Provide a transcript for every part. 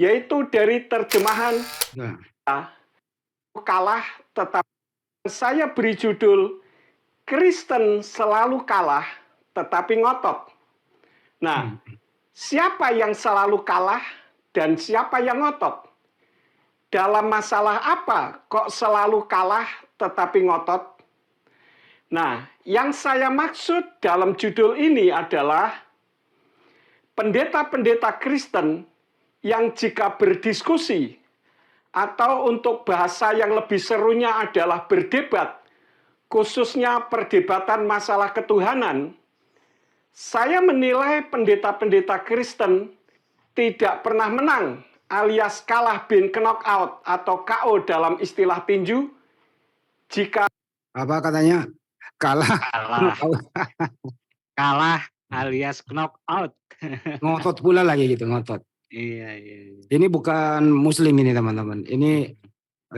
yaitu dari terjemahan Nah, kalah tetap. Saya beri judul Kristen selalu kalah tetapi ngotot. Nah, siapa yang selalu kalah dan siapa yang ngotot? Dalam masalah apa kok selalu kalah tetapi ngotot? Nah, yang saya maksud dalam judul ini adalah pendeta-pendeta Kristen yang jika berdiskusi atau untuk bahasa yang lebih serunya adalah berdebat, khususnya perdebatan masalah ketuhanan, saya menilai pendeta-pendeta Kristen tidak pernah menang alias kalah bin knockout atau KO dalam istilah tinju jika apa katanya? Kalah. Kalah. Kalah alias knockout. Ngotot pula lagi gitu, ngotot. Iya. Ini bukan Muslim ini teman-teman. Ini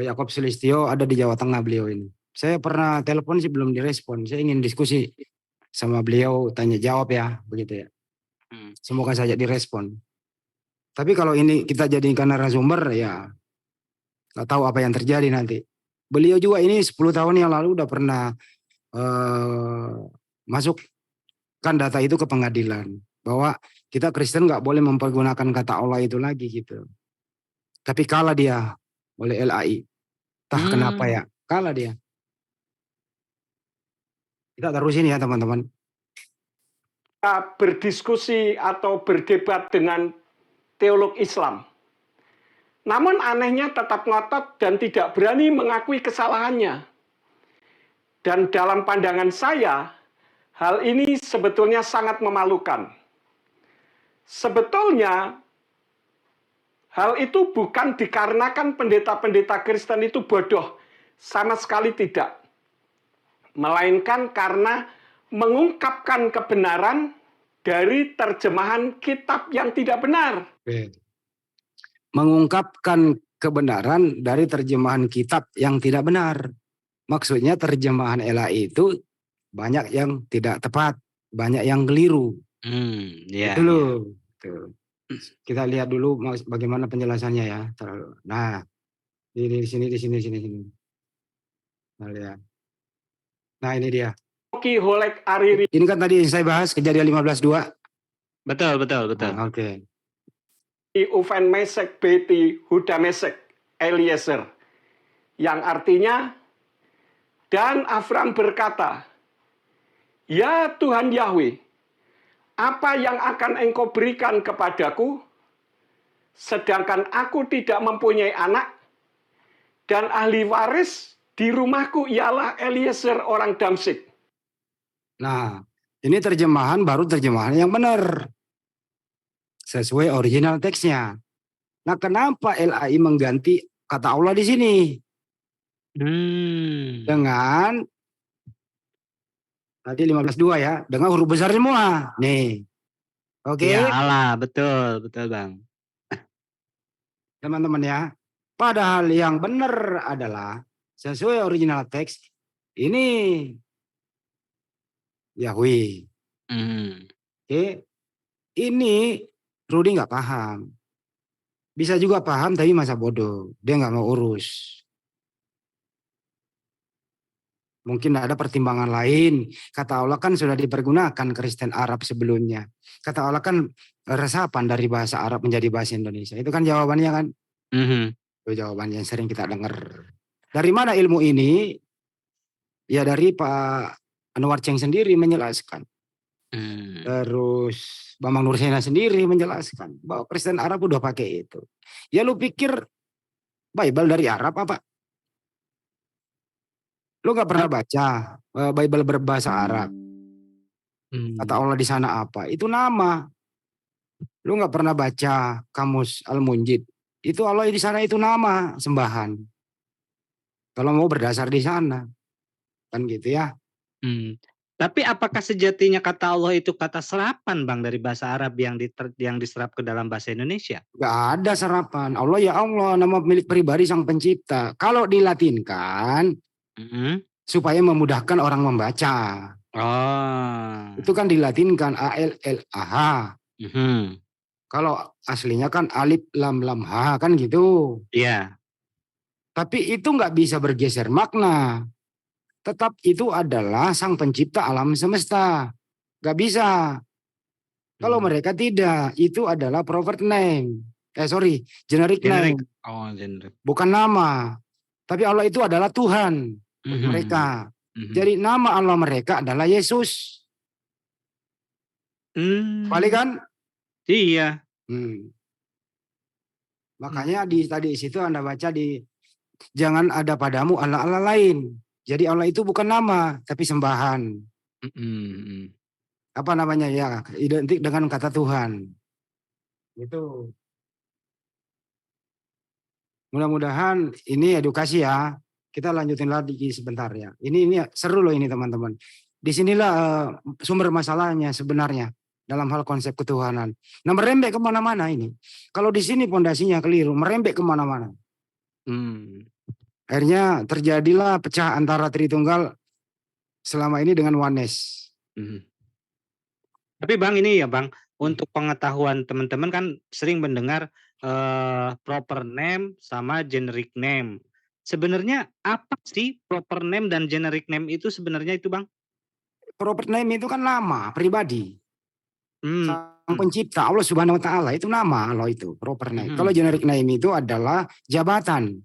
Yakob Sulistyo ada di Jawa Tengah beliau ini. Saya pernah telepon sih belum direspon. Saya ingin diskusi sama beliau, tanya jawab ya, begitu ya. Semoga saja direspon. Tapi kalau ini kita jadikan narasumber ya nggak tahu apa yang terjadi nanti. Beliau juga ini 10 tahun yang lalu udah pernah masukkan data itu ke pengadilan. Bahwa kita Kristen nggak boleh mempergunakan kata Allah itu lagi gitu. Tapi kalah dia oleh LAI. Entah kenapa ya, kalah dia. Kita terusin ya teman-teman. berdiskusi atau berdebat dengan teolog Islam. Namun anehnya tetap ngotot dan tidak berani mengakui kesalahannya. Dan dalam pandangan saya, hal ini sebetulnya sangat memalukan. Sebetulnya, hal itu bukan dikarenakan pendeta-pendeta Kristen itu bodoh. Sama sekali tidak. Melainkan karena mengungkapkan kebenaran dari terjemahan kitab yang tidak benar. Mengungkapkan kebenaran dari terjemahan kitab yang tidak benar. Maksudnya terjemahan LAI itu banyak yang tidak tepat, banyak yang keliru. Iya. Itu loh. Tuh. Kita lihat dulu bagaimana penjelasannya ya. Nah, di sini. Nah, lihat. Nah, ini dia. Ki Holek Ariri. Ini kan tadi yang saya bahas Kejadian 15:2. Betul. Nah, oke. Uven Mesek Beti Huda Mesek Eliezer. Yang artinya, dan Avram berkata, ya Tuhan Yahweh, apa yang akan engkau berikan kepadaku, sedangkan aku tidak mempunyai anak, dan ahli waris di rumahku ialah Eliezer orang Damsik. Nah, ini terjemahan baru terjemahan yang benar. Sesuai original teksnya. Nah, kenapa LAI mengganti kata Allah di sini? Dengan tadi 15:2 ya, dengan huruf besar semua. Nih. Oke. Ya Allah, betul Bang. Teman-teman ya. Padahal yang benar adalah sesuai original teks ini Yahweh. Oke. Ini Rudy nggak paham. Bisa juga paham tapi masa bodoh. Dia nggak mau urus. Mungkin ada pertimbangan lain. Kata Allah kan sudah dipergunakan Kristen Arab sebelumnya. Kata Allah kan resapan dari bahasa Arab menjadi bahasa Indonesia. Itu kan jawabannya kan. Itu jawabannya yang sering kita dengar. Dari mana ilmu ini? Ya dari Pak Anwar Cheng sendiri menjelaskan. Terus Bambang Nursena sendiri menjelaskan bahwa Kristen Arab udah pakai itu. Ya lu pikir Bible dari Arab apa? Lu gak pernah baca Bible berbahasa Arab? Kata Allah di sana apa? Itu nama. Lu gak pernah baca Kamus Al-Munjid? Itu Allah di sana itu nama sembahan. Kalau mau berdasar di sana. Kan gitu ya. Tapi apakah sejatinya kata Allah itu kata serapan Bang dari bahasa Arab yang diserap ke dalam bahasa Indonesia? Gak ada serapan. Allah ya Allah, nama milik pribadi sang pencipta. Kalau dilatinkan, supaya memudahkan orang membaca. Itu kan dilatinkan ALLAH. Kalau aslinya kan alif lam lam ha kan gitu. Iya. Tapi itu nggak bisa bergeser makna. Tetap itu adalah sang pencipta alam semesta. Nggak bisa. Kalau Hmm. mereka tidak, itu adalah proper name. Generic Generik. name. Oh, generik. Bukan nama. Tapi Allah itu adalah Tuhan buat Mhm, mereka. mhm. Jadi nama Allah mereka adalah Yesus. Balik kan? Iya. Hmm. Hmm. Makanya tadi situ Anda baca jangan ada padamu Allah-Allah lain. Jadi Allah itu bukan nama, tapi sembahan. Mhm. Apa namanya ya? Identik dengan kata Tuhan. Itu. Mudah-mudahan ini edukasi ya. Kita lanjutin lagi sebentar ya. Ini seru loh ini teman-teman. Disinilah sumber masalahnya sebenarnya dalam hal konsep ketuhanan. Nah merembek kemana-mana ini. Kalau di sini pondasinya keliru, merembek kemana-mana. Hmm. Akhirnya terjadilah pecah antara Tritunggal selama ini dengan oneness. Mhm. Tapi Bang ini ya Bang, untuk pengetahuan teman-teman kan sering mendengar proper name sama generic name. Sebenarnya apa sih proper name dan generic name itu sebenarnya itu Bang? Proper name itu kan nama pribadi. Hmm. Sang pencipta Allah Subhanahu wa taala itu nama Allah itu proper name. Kalau Mhm. generic name itu adalah jabatan.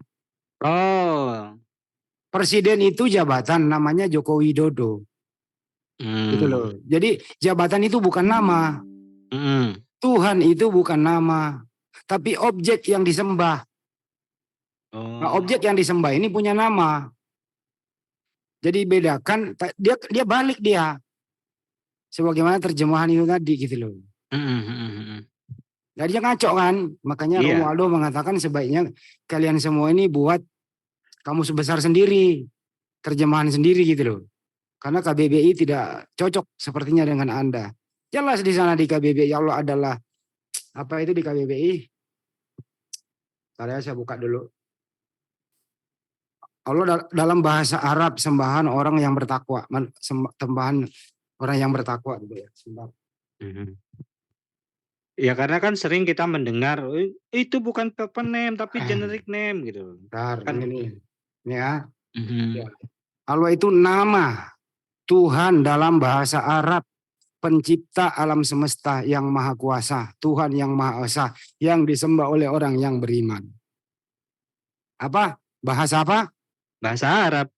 Oh. Presiden itu jabatan namanya Joko Widodo. Gitu Hmm. loh. Jadi jabatan itu bukan nama. Mhm. Tuhan itu bukan nama. Tapi objek yang disembah. Nah, Oh. objek yang disembah ini punya nama. Jadi bedakan dia balik dia. Sebagaimana terjemahan itu tadi gitu loh. Mhm, mhm. Jadi dia ngaco kan. Makanya Iya. Romualdo mengatakan sebaiknya kalian semua ini buat kamus besar sendiri. Terjemahan sendiri gitu loh. Karena KBBI tidak cocok sepertinya dengan Anda. Jelas di sana di KBBI Allah adalah apa itu di KBBI? Saya buka dulu. Allah dalam bahasa Arab sembahan orang yang bertakwa, sembahan orang yang bertakwa gitu ya. Mhm. Ya karena kan sering kita mendengar, itu bukan proper name tapi generic name," gitu. Bentar, Kan ini ya. mhm. Allah itu nama Tuhan dalam bahasa Arab, pencipta alam semesta yang maha kuasa, Tuhan yang maha esa, yang disembah oleh orang yang beriman. Apa? Bahasa apa? Bahasa Arab.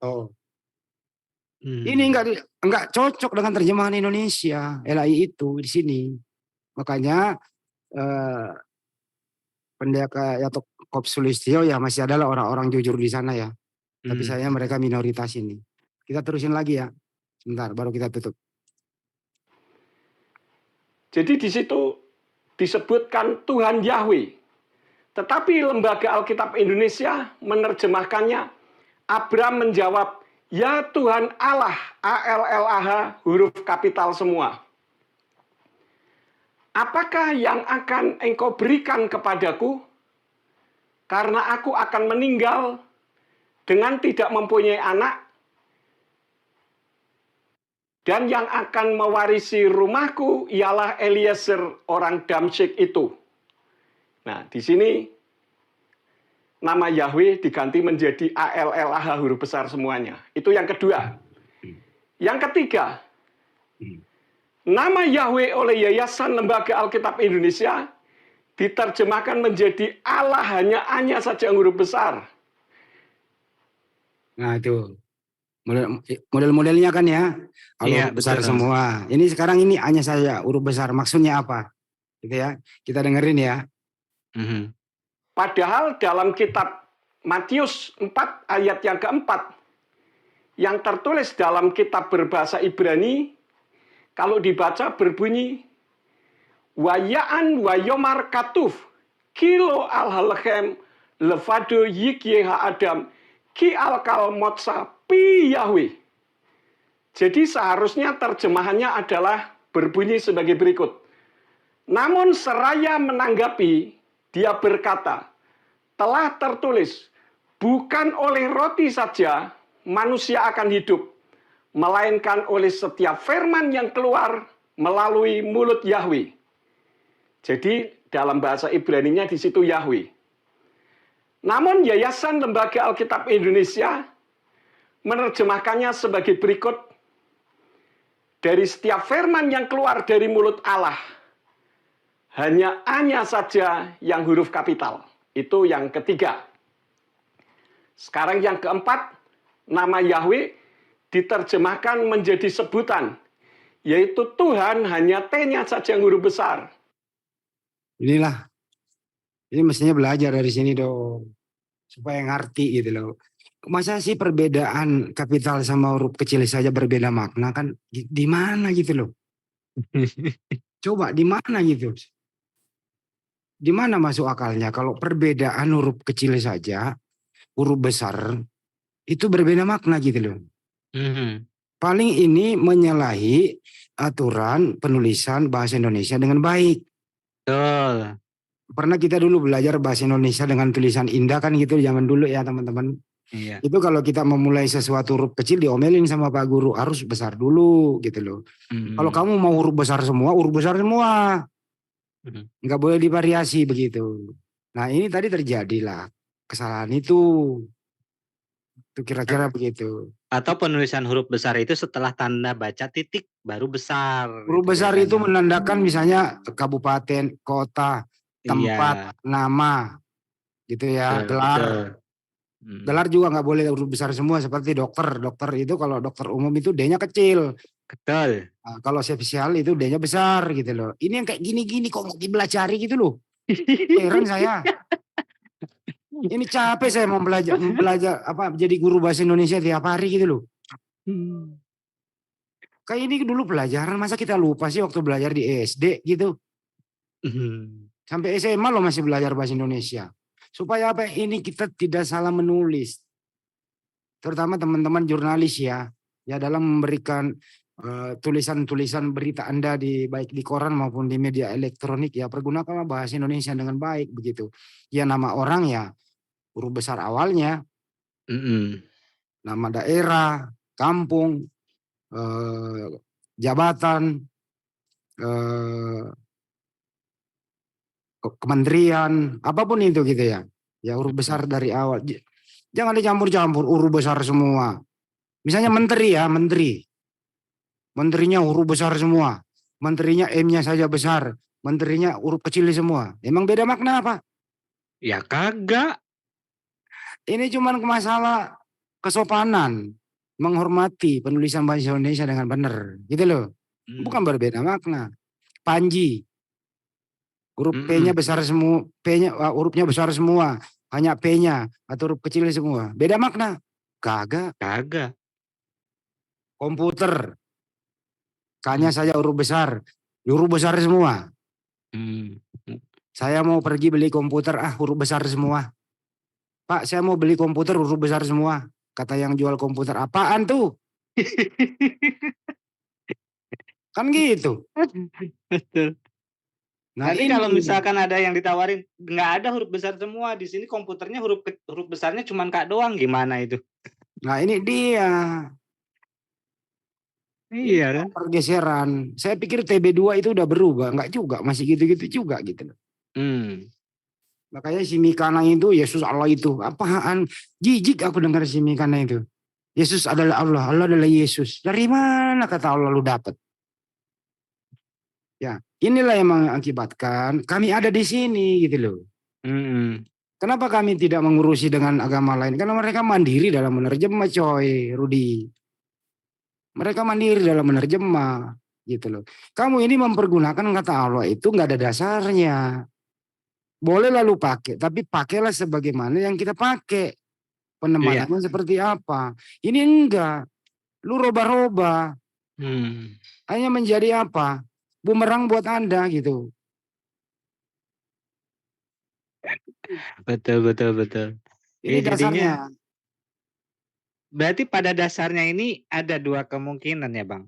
Oh, ini Hmm. enggak cocok dengan terjemahan Indonesia. LAI itu di sini. Makanya eh, Pendeta Yakob Sulistyo ya masih adalah orang-orang jujur di sana ya. Tapi Hmm. saya mereka minoritas ini. Kita terusin lagi ya. Sebentar baru kita tutup. Jadi di situ disebutkan Tuhan Yahweh. Tetapi Lembaga Alkitab Indonesia menerjemahkannya, Abram menjawab, "Ya Tuhan Allah, ALLAH, huruf kapital semua. Apakah yang akan engkau berikan kepadaku? Karena aku akan meninggal dengan tidak mempunyai anak, dan yang akan mewarisi rumahku ialah Eliezer orang Damsyik itu." Nah, di sini nama Yahweh diganti menjadi ALLAH huruf besar semuanya. Itu yang kedua. Yang ketiga, nama Yahweh oleh Yayasan Lembaga Alkitab Indonesia diterjemahkan menjadi Allah hanya saja huruf besar. Nah itu model-modelnya kan ya. Kalau Iya, huruf besar betul. semua. Ini sekarang ini hanya saja huruf besar. Maksudnya apa? Gitu ya. Kita dengerin ya. Mhm. Padahal dalam kitab Matius 4 ayat yang keempat, yang tertulis dalam kitab berbahasa Ibrani, kalau dibaca berbunyi, Wayaan wayomar katuf, kilo al-halchem, levado yikye ha-adam, ki al-kal motsa pi Yahweh. Jadi seharusnya terjemahannya adalah berbunyi sebagai berikut. Namun seraya menanggapi, dia berkata, telah tertulis, bukan oleh roti saja manusia akan hidup, melainkan oleh setiap firman yang keluar melalui mulut Yahweh. Jadi dalam bahasa Ibrani-nya di situ Yahweh. Namun Yayasan Lembaga Alkitab Indonesia menerjemahkannya sebagai berikut. Dari setiap firman yang keluar dari mulut Allah, hanya saja yang huruf kapital. Itu yang ketiga. Sekarang yang keempat, nama Yahweh diterjemahkan menjadi sebutan, yaitu Tuhan hanya T-nya saja yang huruf besar. Inilah, ini mestinya belajar dari sini dong, supaya ngerti gitu loh. Masa sih perbedaan kapital sama huruf kecil saja berbeda makna, kan di mana gitu loh? Coba di mana gitu? Di mana masuk akalnya kalau perbedaan huruf kecil saja, huruf besar itu berbeda makna gitu loh. Paling ini menyalahi aturan penulisan bahasa Indonesia dengan baik. Betul. Pernah kita dulu belajar bahasa Indonesia dengan tulisan indah kan gitu zaman dulu ya teman-teman. Iya. Itu kalau kita memulai sesuatu huruf kecil diomelin sama Pak Guru, harus besar dulu gitu loh. Kalau kamu mau huruf besar semua, huruf besar semua. Nggak boleh divariasi begitu. Nah ini tadi terjadilah kesalahan itu. Itu kira-kira begitu. Atau penulisan huruf besar itu setelah tanda baca titik baru besar. Huruf gitu besar ya, itu kan? menandakan misalnya kabupaten, kota, tempat, Iya. nama, gitu ya, Betul, gelar. betul. Gelar juga nggak boleh huruf besar semua seperti dokter. Dokter itu kalau dokter umum itu D-nya kecil. Betul. Nah, kalau spesial itu D-nya besar gitu loh. Ini yang kayak gini-gini kok mau dibelajari gitu loh. Heran saya. Ini capek saya mau belajar apa jadi guru bahasa Indonesia tiap hari gitu loh. Kayak ini dulu pelajaran masa kita lupa sih waktu belajar di SD gitu. Sampai SMA lo masih belajar bahasa Indonesia. Supaya apa ini kita tidak salah menulis. Terutama teman-teman jurnalis ya. Ya dalam memberikan tulisan-tulisan berita Anda baik di koran maupun di media elektronik ya pergunakanlah bahasa Indonesia dengan baik begitu. Ya nama orang ya huruf besar awalnya, nama daerah, kampung, jabatan, kementerian, apapun itu gitu ya. Ya huruf besar dari awal. Jangan dicampur-campur huruf besar semua. Misalnya menteri ya, menteri. Menterinya huruf besar semua. Menterinya M-nya saja besar. Menterinya huruf kecil semua. Emang beda makna apa? Ya kagak. Ini cuma masalah kesopanan. Menghormati penulisan bahasa Indonesia dengan benar. Gitu loh. Bukan berbeda makna. Panji. Huruf P-nya besar semua. Hurufnya besar semua. Hanya P-nya atau huruf kecil semua. Beda makna? Kagak. Kagak. Komputer. K-nya saja huruf besar. Huruf besar semua. Saya mau pergi beli komputer, huruf besar semua. Pak, saya mau beli komputer huruf besar semua. Kata yang jual komputer, apaan tuh? Kan gitu. Betul. Nah, Nanti ini kalau misalkan ada yang ditawarin nggak ada huruf besar semua di sini komputernya huruf besarnya cuma K doang gimana itu? Nah, ini dia. Iya kan? Pergeseran. Saya pikir TB2 itu udah berubah, enggak juga, masih gitu-gitu juga gitu. Makanya si Mikana itu Yesus Allah itu. Apaan? Jijik aku dengar si Mikana itu. Yesus adalah Allah, Allah adalah Yesus. Dari mana kata Allah lu dapat? Ya, inilah yang mengakibatkan kami ada di sini gitu loh. Kenapa kami tidak mengurusi dengan agama lain? Karena mereka mandiri dalam menerjemah coy, Rudi. Mereka mandiri dalam menerjemah gitu loh. Kamu ini mempergunakan kata Allah itu nggak ada dasarnya. Boleh lalu pakai, tapi pakailah sebagaimana yang kita pakai. Penempatannya seperti apa? Ini enggak. Lu roba-roba. Hanya menjadi apa? Bumerang buat Anda gitu. Betul. Ini Ya, jadinya dasarnya. berarti pada dasarnya ini ada dua kemungkinan ya Bang.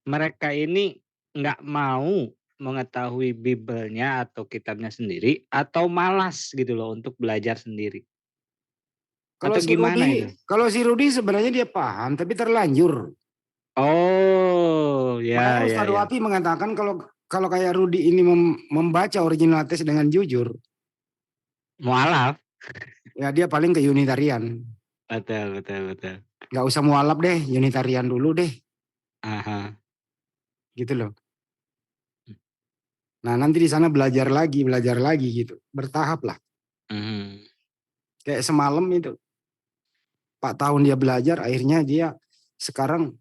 Mereka ini nggak mau mengetahui Bible-nya atau kitabnya sendiri atau malas gitu loh untuk belajar sendiri. Atau gimana itu? Kalau si Rudi sebenarnya dia paham tapi terlanjur. Oh, Makanya ya. Ustadz Wapi mengatakan kalau kalau kayak Rudi ini membaca original teks dengan jujur, Mualaf. ya dia paling ke Unitarian. Betul, betul, betul. Nggak usah mualaf deh, Unitarian dulu deh, Aha. gitu loh. Nah nanti di sana belajar lagi gitu, bertahap lah. Mhm. Kayak semalam itu, 4 tahun dia belajar, akhirnya dia sekarang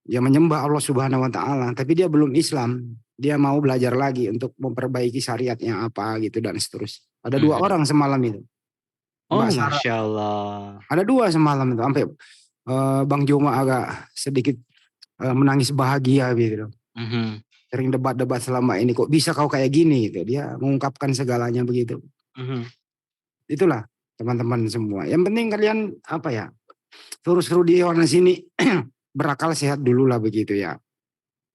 ya menyembah Allah Subhanahu Wa Taala, tapi dia belum Islam. Dia mau belajar lagi untuk memperbaiki syariatnya apa gitu dan seterusnya. Ada 2 Mhm. orang semalam itu, Mbak Oh, Sarah. Masya Allah. Ada 2 semalam itu, sampai Bang Joma agak sedikit menangis bahagia gitu. Mhm. Sering debat-debat selama ini, kok bisa kau kayak gini gitu. Dia mengungkapkan segalanya begitu. Mhm. Itulah teman-teman semua. Yang penting kalian apa ya, terus Rudi Yohanes ini berakal sehat dulu lah begitu ya.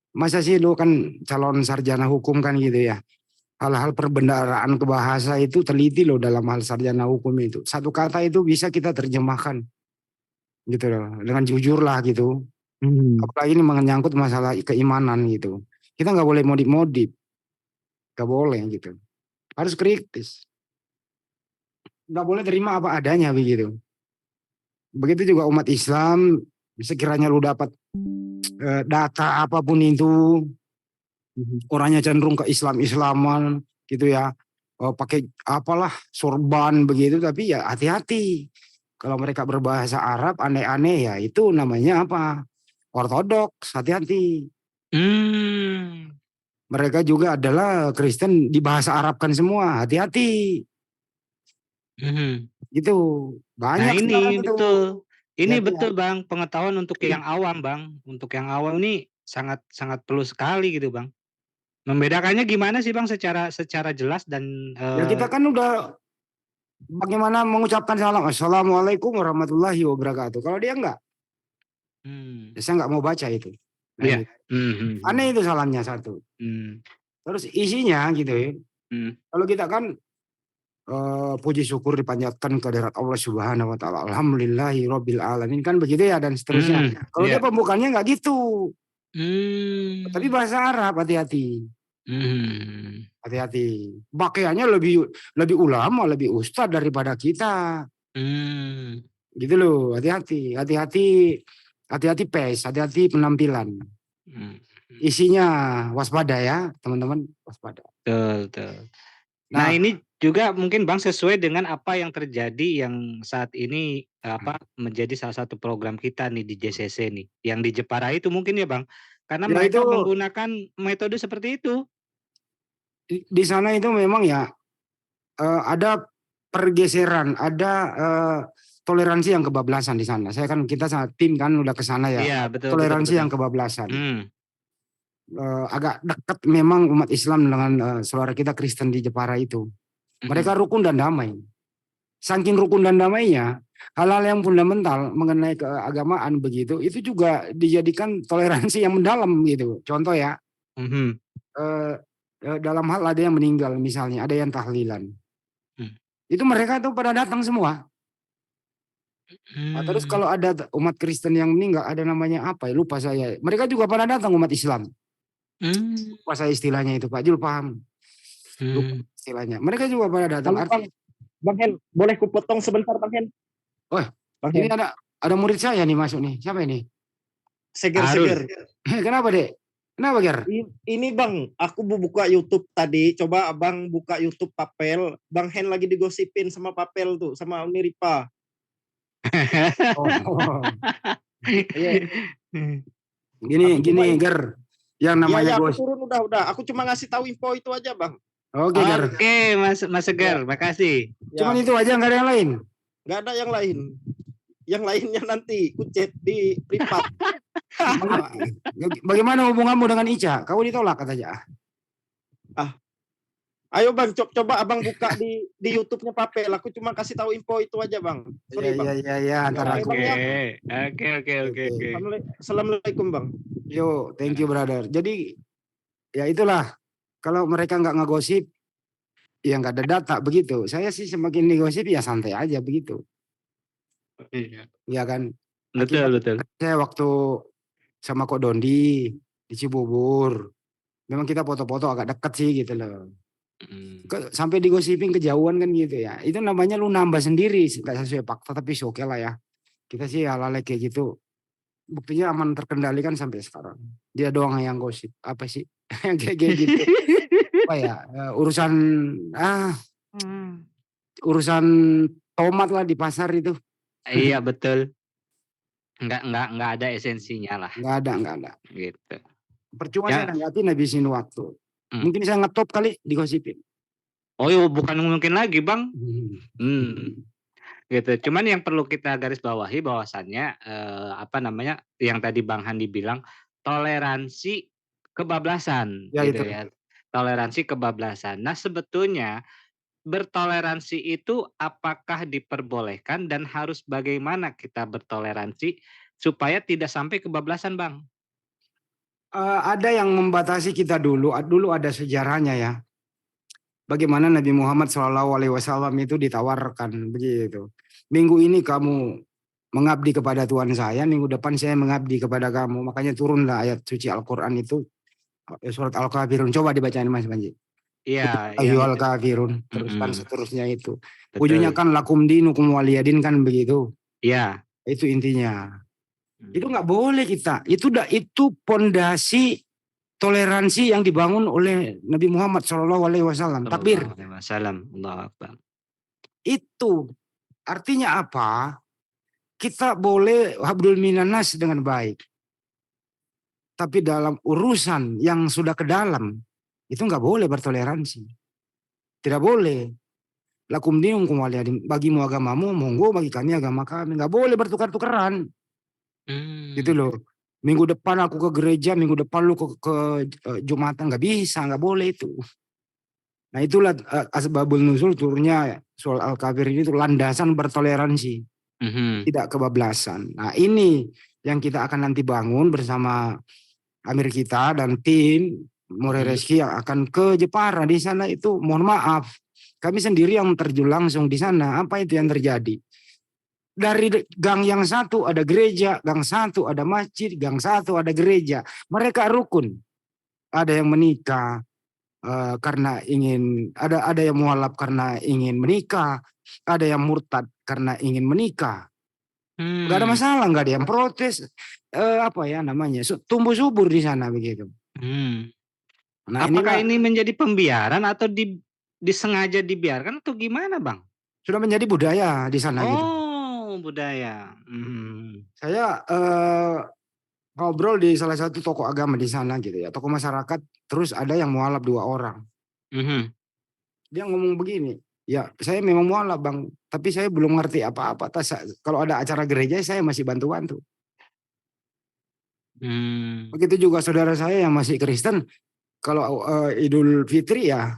Masa sih lu kan calon sarjana hukum kan gitu ya. Hal-hal perbendaharaan ke bahasa itu teliti loh dalam hal sarjana hukum itu. Satu kata itu bisa kita terjemahkan gitu loh. Dengan jujur lah gitu. Mhm. Apalagi ini menyangkut masalah keimanan gitu. Kita nggak boleh modif-modif. Nggak boleh gitu. Harus kritis. Nggak boleh terima apa adanya begitu. Begitu juga umat Islam, sekiranya lu dapat data apapun itu, Mhm. orangnya cenderung ke Islam-Islaman gitu ya, pakai apalah sorban begitu, tapi ya hati-hati. Kalau mereka berbahasa Arab aneh-aneh ya itu namanya apa? Ortodoks, hati-hati. Mmm. Mereka juga adalah Kristen dibahasa Arabkan semua, hati-hati. Mhm. Gitu. Nah Banyak sekarang ini itu. betul. Ini Hati-hati ya. betul Bang, pengetahuan untuk yang awam Bang. Untuk yang awam ini sangat sangat perlu sekali gitu Bang. Membedakannya gimana sih Bang secara secara jelas dan, Ya kita kan udah bagaimana mengucapkan salam, Assalamualaikum warahmatullahi wabarakatuh. Kalau dia enggak, mmm, ya saya enggak mau baca itu. Nah, iya. gitu. Mhm, Aneh mhm. itu salamnya satu. Mmm, Terus isinya gitu ya. mhm. Kalau kita kan puji syukur dipanjatkan kehadirat Allah Subhanahu wa taala. Alhamdulillahi rabbil alamin kan begitu ya dan seterusnya. Mhm, Kalau dia iya. pembukaannya enggak gitu. Tapi Mmm, bahasa Arab hati-hati. mhm. Hati-hati. Pakaiannya lebih lebih ulama, lebih ustadz daripada kita. Mmm, Gitu loh, hati-hati. Hati-hati, hati-hati pace, hati-hati penampilan. mhm, mhm. Isinya waspada ya, teman-teman, waspada. Betul, betul. Nah Nah, ini juga mungkin Bang sesuai dengan apa yang terjadi yang saat ini, menjadi salah satu program kita nih di JCC nih, yang di Jepara itu mungkin ya Bang? Karena ya itu mereka menggunakan metode seperti itu. di sana itu memang ya ada pergeseran, ada toleransi yang kebablasan di sana. Saya kan kita sama tim kan udah ke sana ya. Iya, Ada betul, betul, toleransi betul. yang kebablasan. Mmm, Agak dekat memang umat Islam dengan saudara kita Kristen di Jepara itu. mhm. Mereka rukun dan damai. Saking rukun dan damainya, hal-hal yang fundamental mengenai keagamaan begitu, itu juga dijadikan toleransi yang mendalam gitu. Contoh ya, Mhm. eh, dalam hal ada yang meninggal misalnya, ada yang tahlilan. Mmm. Itu mereka tuh pada datang semua. Nah, terus Mmm. kalau ada umat Kristen yang meninggal, ada namanya apa ya, lupa saya. Mereka juga pada datang umat Islam. Mmm. Lupa saya istilahnya itu, Pak Jul paham. Lupa Mmm. istilahnya. Mereka juga pada datang. Halo Bang, Artinya, Bang Hen, boleh kupotong sebentar Bang Hen? oh Bang ini Hen, ada murid saya nih masuk nih. Siapa ini? Arul. seger-seger. Kenapa dek? Kenapa Ger? Ini Bang, aku mau buka YouTube tadi. Coba Abang buka YouTube Papel. Bang Hen lagi digosipin sama Papel tuh, sama Uni Ripa. Oh, Iya, gini aku gini cuma Ger, yang iya namanya ya aku gos. turun udah. Aku cuma ngasih tahu info itu aja Bang. Oke Ger, Oke, Mas Ya, Segar, makasih. cuman ya, itu aja nggak ada yang lain. nggak ada yang lain. Yang lainnya nanti kucet di privat. Bagaimana hubunganmu dengan Ica? Kau ditolak katanya. Ah, ayo Bang, coba Abang buka di YouTube-nya Papel. Aku cuma kasih tahu info itu aja Bang. Ya Sorry ya Bang. ya ya, Ya, antar oke aku. Bang Oke, ya. oke, Oke. oke. Assalamualaikum Bang. Yo, thank you brother. Jadi ya itulah, kalau mereka nggak ngegosip, ya nggak ada data begitu. Saya sih semakin digosip ya santai aja begitu. Iya. Ya kan. Betul, Akibat betul. saya waktu sama Kok Dondi di Cibubur. Memang kita foto-foto agak dekat sih gitu loh. Mm. Sampai digosipin kejauhan kan gitu ya. Itu namanya lu nambah sendiri, nggak sesuai fakta tapi oke lah ya. Kita sih hal-hal kayak gitu. Buktinya aman terkendali kan sampai sekarang. Dia doang yang gosip. Apa sih? Yang kayak gitu. Apa ya? Urusan urusan tomat lah di pasar itu. Iya betul. Enggak ada esensinya lah. Enggak ada. Gitu. Percuma Ya. saya nanggapi habisin waktu. Hmm. Mungkin saya ngetop kali digosipin. Oh iya, bukan mungkin lagi Bang. Gitu. Cuman yang perlu kita garis bawahi bahwasannya yang tadi Bang Handi bilang toleransi kebablasan Ya gitu itu. ya. Toleransi kebablasan. Nah, sebetulnya bertoleransi itu apakah diperbolehkan dan harus bagaimana kita bertoleransi supaya tidak sampai kebablasan, Bang? Ada yang membatasi kita dulu. Dulu ada sejarahnya ya. Bagaimana Nabi Muhammad SAW itu ditawarkan begitu. Minggu ini kamu mengabdi kepada Tuhan saya, minggu depan saya mengabdi kepada kamu. Makanya turunlah ayat suci Al-Quran itu, surat Al-Kafirun. Coba dibacain Mas Panji. Iya, yang Ayyuhal kafirun, terus kan mm-mm, seterusnya itu. betul. Ujungnya kan lakum dinukum waliyadin kan begitu. Iya. Itu intinya. Itu nggak boleh kita. Itu pondasi toleransi yang dibangun oleh Nabi Muhammad SAW. Takbir. Allahu Akbar. Itu artinya apa? Kita boleh hablum minanas dengan baik. Tapi dalam urusan yang sudah ke dalam, itu nggak boleh bertoleransi. Tidak boleh. Lakum dinukum waliyadin. Bagimu agamamu, monggo, bagi kami agama kami. Nggak boleh bertukar-tukaran. Gitu loh. Minggu depan aku ke gereja, minggu depan lu ke Jumatan. Nggak bisa, nggak boleh itu. Nah itulah asbabul nuzul turunnya soal Al-Kafir ini itu landasan bertoleransi. Tidak kebablasan. Nah ini yang kita akan nanti bangun bersama Amir kita dan tim More Reski yang akan ke Jepara. Di sana itu mohon maaf, kami sendiri yang terjun langsung di sana. Apa itu yang terjadi? Dari gang yang satu ada gereja, gang satu ada masjid, gang satu ada gereja. Mereka rukun. Ada yang menikah karena ingin, ada yang mualaf karena ingin menikah, ada yang murtad karena ingin menikah. Nggak ada masalah, nggak ada yang protes. Tumbuh subur di sana begitu. Nah, apakah ini menjadi pembiaran atau disengaja dibiarkan atau gimana, Bang? Sudah menjadi budaya di sana gitu. Oh, budaya. Saya ngobrol di salah satu tokoh agama di sana gitu ya, tokoh masyarakat. Terus ada yang mualaf 2 orang. Dia ngomong begini, ya saya memang mualaf Bang, tapi saya belum ngerti apa-apa. Kalau ada acara gereja saya masih bantu-bantu. Begitu juga saudara saya yang masih Kristen, kalau Idul Fitri ya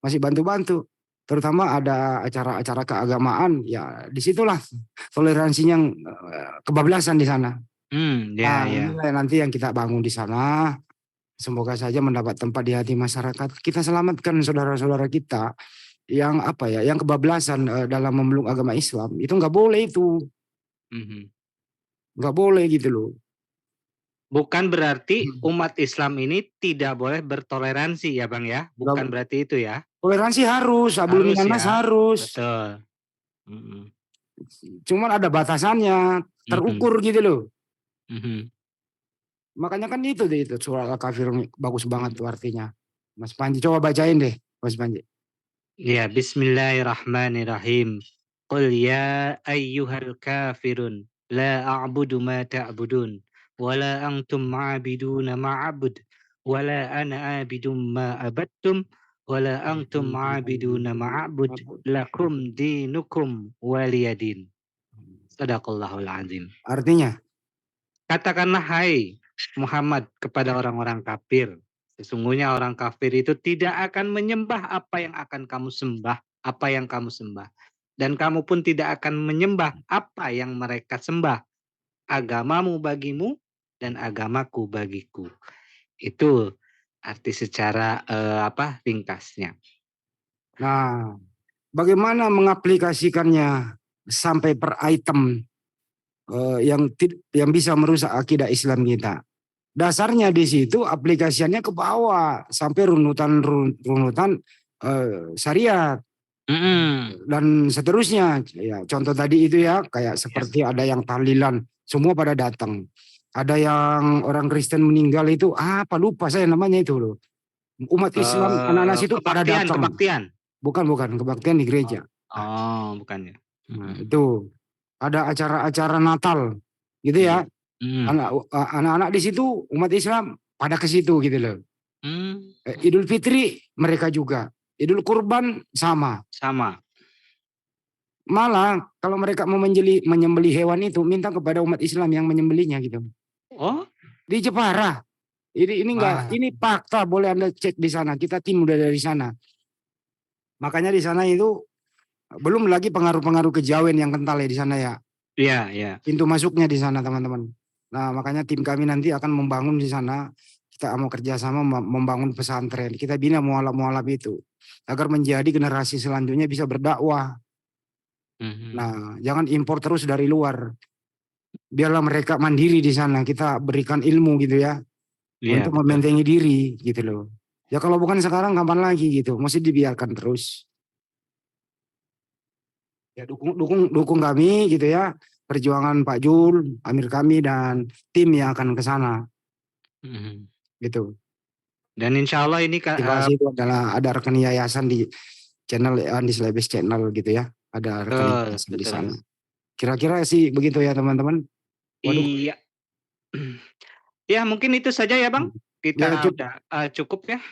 masih bantu-bantu. Terutama ada acara-acara keagamaan, ya disitulah toleransinya kebablasan di sana. Inilah nanti yang kita bangun di sana. Semoga saja mendapat tempat di hati masyarakat. Kita selamatkan saudara-saudara kita yang yang kebablasan dalam memeluk agama Islam. Itu nggak boleh itu. Nggak boleh gitu loh. Bukan berarti umat Islam ini tidak boleh bertoleransi ya Bang ya? Bukan berarti itu ya? Toleransi harus, hablum minanas harus. Betul. Cuman ada batasannya, terukur gitu loh. Makanya kan itu surat Al-Kafir bagus banget tuh artinya. Mas Panji coba bacain deh, Mas Panji. Ya, bismillahirrahmanirrahim. Qul ya ayyuhal kafirun la a'budu ma ta'budun wa la antum ma'abiduna ma'abud wa la ana abidum ma abattum wa la antum ma'abiduna ma'abud lakum dinukum waliyadin. Sadaqallahul azim. Artinya? Katakanlah hai Muhammad kepada orang-orang kafir. Sesungguhnya orang kafir itu tidak akan menyembah apa yang akan kamu sembah, apa yang kamu sembah. Dan kamu pun tidak akan menyembah apa yang mereka sembah. Agamamu bagimu dan agamaku bagiku. Itu arti secara ringkasnya. Nah, bagaimana mengaplikasikannya sampai per item yang bisa merusak akidah Islam kita? dasarnya di situ aplikasiannya ke bawah sampai runutan syariat dan seterusnya. Ya, contoh tadi itu ya kayak seperti ada yang tahlilan, semua pada datang. Ada yang orang Kristen meninggal itu apa lupa saya namanya itu loh. Umat Islam anak-anak situ pada datang. Kebaktian. Bukan kebaktian di gereja. Oh, bukan ya. Nah, itu ada acara-acara Natal gitu ya. Anak-anak di situ umat Islam pada ke situ gitu loh. Idul Fitri mereka juga. Idul Kurban sama. Malah kalau mereka mau menyembelih hewan itu minta kepada umat Islam yang menyembelihnya gitu. Oh, Di Jepara. Ini enggak, ini fakta, boleh Anda cek di sana. Kita tim udah dari sana. Makanya di sana itu belum lagi pengaruh-pengaruh kejawen yang kental ya di sana ya. Iya. Pintu masuknya di sana teman-teman. Nah makanya tim kami nanti akan membangun di sana. Kita mau kerjasama membangun pesantren. Kita bina mualaf-mualaf itu agar menjadi generasi selanjutnya bisa berdakwah. Nah jangan impor terus dari luar. Biarlah mereka mandiri di sana. Kita berikan ilmu gitu ya. Untuk membentengi diri gitu loh. Ya kalau bukan sekarang kapan lagi gitu. Mesti dibiarkan terus. Ya dukung kami gitu ya. Perjuangan Pak Jul, Amir kami dan tim yang akan ke sana. Gitu. Dan insya Allah ini itu adalah ada rekening yayasan di channel Andis Lebes channel gitu ya. Ada rekening yayasan di sana. Kira-kira sih begitu ya teman-teman. Waduh. Iya. Ya mungkin itu saja ya Bang. Kita udah cukup ya.